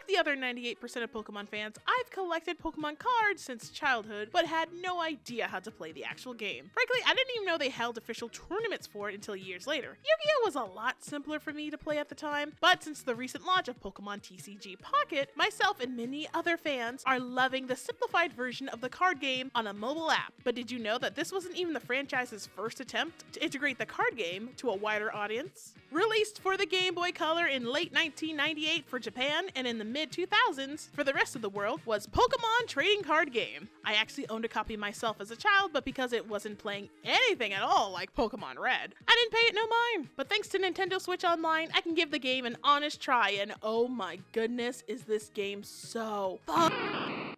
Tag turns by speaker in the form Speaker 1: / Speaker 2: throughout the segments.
Speaker 1: the other 98% of Pokemon fans, I've collected Pokemon cards since childhood, but had no idea how to play the actual game. Frankly, I didn't even know they held official tournaments for it until years later. Yu-Gi-Oh! Was a lot simpler for me to play at the time, but since the recent launch of Pokemon TCG Pocket, myself and many other fans are loving the simplified version of the card game on a mobile app. But did you know that this wasn't even the franchise's first attempt to integrate the card game to a wider audience? Released for the Game Boy Color in late 1998 for Japan and in the mid-2000s for the rest of the world was Pokemon Trading Card Game. I actually owned a copy myself as a child, but because it wasn't playing anything at all like Pokemon Red, I didn't pay it no mind. But thanks to Nintendo Switch Online, I can give the game an honest try, and oh my goodness, is this game so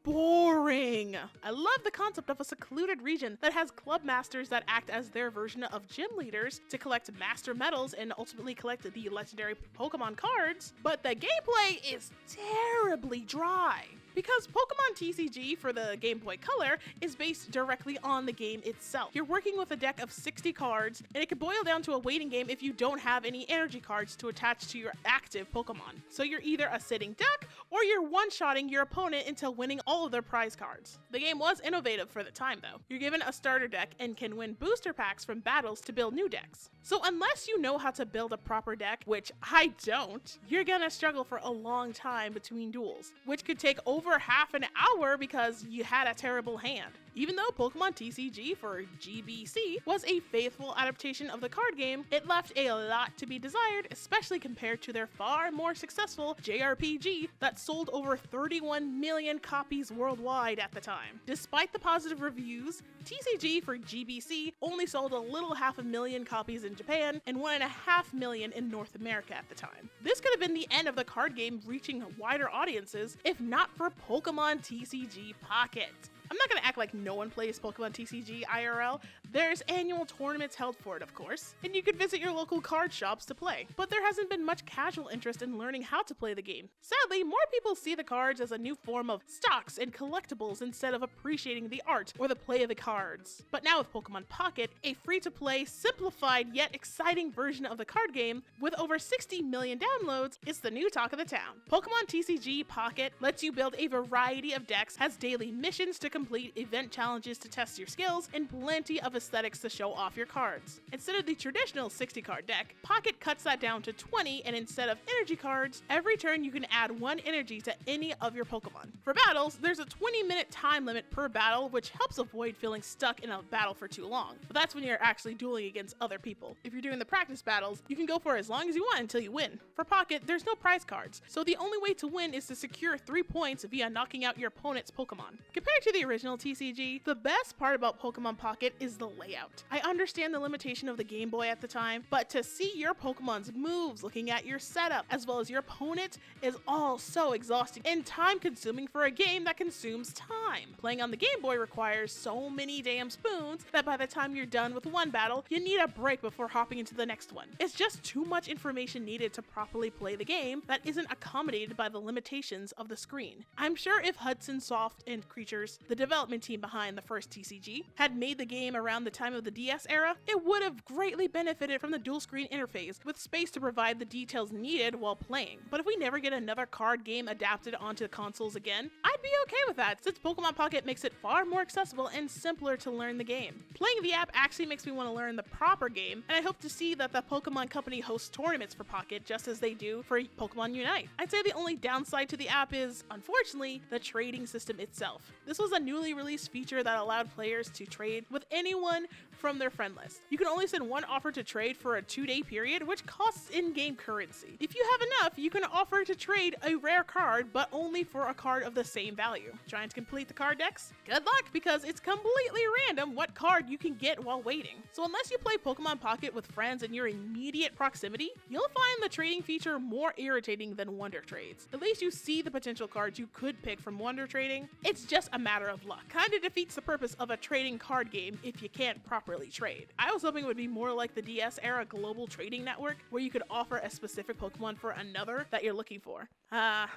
Speaker 1: boring. I love the concept of a secluded region that has club masters that act as their version of gym leaders to collect master medals and ultimately collect the legendary Pokemon cards, but the gameplay is terribly dry. Because Pokemon TCG for the Game Boy Color is based directly on the game itself. You're working with a deck of 60 cards, and it can boil down to a waiting game if you don't have any energy cards to attach to your active Pokemon. So you're either a sitting duck, or you're one-shotting your opponent until winning all of their prize cards. The game was innovative for the time though. You're given a starter deck and can win booster packs from battles to build new decks. So unless you know how to build a proper deck, which I don't, you're gonna struggle for a long time between duels, which could take over half an hour because you had a terrible hand. Even though Pokemon TCG for GBC was a faithful adaptation of the card game, it left a lot to be desired, especially compared to their far more successful JRPG that sold over 31 million copies worldwide at the time. Despite the positive reviews, TCG for GBC only sold a little 500,000 copies in Japan and 1.5 million in North America at the time. This could have been the end of the card game reaching wider audiences if not for Pokemon TCG Pocket. I'm not gonna act like no one plays Pokemon TCG IRL. There's annual tournaments held for it, of course, and you could visit your local card shops to play. But there hasn't been much casual interest in learning how to play the game. Sadly, more people see the cards as a new form of stocks and collectibles instead of appreciating the art or the play of the cards. But now with Pokemon Pocket, a free-to-play, simplified yet exciting version of the card game with over 60 million downloads, it's the new talk of the town. Pokemon TCG Pocket lets you build a variety of decks, has daily missions to complete, event challenges to test your skills, and plenty of aesthetics to show off your cards. Instead of the traditional 60 card deck, Pocket cuts that down to 20, and instead of energy cards, every turn you can add 1 energy to any of your Pokemon. For battles, there's a 20-minute time limit per battle, which helps avoid feeling stuck in a battle for too long. But that's when you're actually dueling against other people. If you're doing the practice battles, you can go for as long as you want until you win. For Pocket, there's no prize cards, so the only way to win is to secure 3 points via knocking out your opponent's Pokemon. Compared to the original TCG, the best part about Pokemon Pocket is the layout. I understand the limitation of the Game Boy at the time, but to see your Pokemon's moves, looking at your setup, as well as your opponent, is all so exhausting and time-consuming for a game that consumes time. Playing on the Game Boy requires so many damn spoons that by the time you're done with one battle, you need a break before hopping into the next one. It's just too much information needed to properly play the game that isn't accommodated by the limitations of the screen. I'm sure if Hudson Soft and Creatures, the development team behind the first TCG, had made the game around the time of the DS era, it would have greatly benefited from the dual screen interface with space to provide the details needed while playing. But if we never get another card game adapted onto consoles again, I'd be okay with that, since Pokemon Pocket makes it far more accessible and simpler to learn the game. Playing the app actually makes me want to learn the proper game, and I hope to see that the Pokemon Company hosts tournaments for Pocket just as they do for Pokemon Unite. I'd say the only downside to the app is, unfortunately, the trading system itself. This was a newly released feature that allowed players to trade with anyone from their friend list. You can only send one offer to trade for a 2-day period, which costs in-game currency. If you have enough, you can offer to trade a rare card, but only for a card of the same value. Trying to complete the card decks? Good luck, because it's completely random what card you can get while waiting. So unless you play Pokemon Pocket with friends in your immediate proximity, you'll find the trading feature more irritating than Wonder Trades. At least you see the potential cards you could pick from Wonder Trading. It's just a matter of luck. Kinda defeats the purpose of a trading card game if you can't properly trade. I was hoping it would be more like the DS era global trading network, where you could offer a specific Pokemon for another that you're looking for.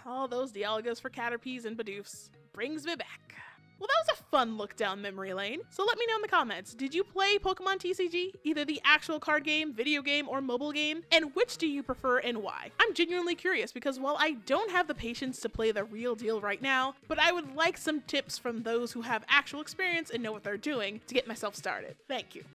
Speaker 1: All those Dialgas for Caterpies and Bidoofs brings me back. Well, that was a fun look down memory lane. So let me know in the comments, did you play Pokemon TCG? Either the actual card game, video game, or mobile game? And which do you prefer and why? I'm genuinely curious because while I don't have the patience to play the real deal right now, but I would like some tips from those who have actual experience and know what they're doing to get myself started. Thank you.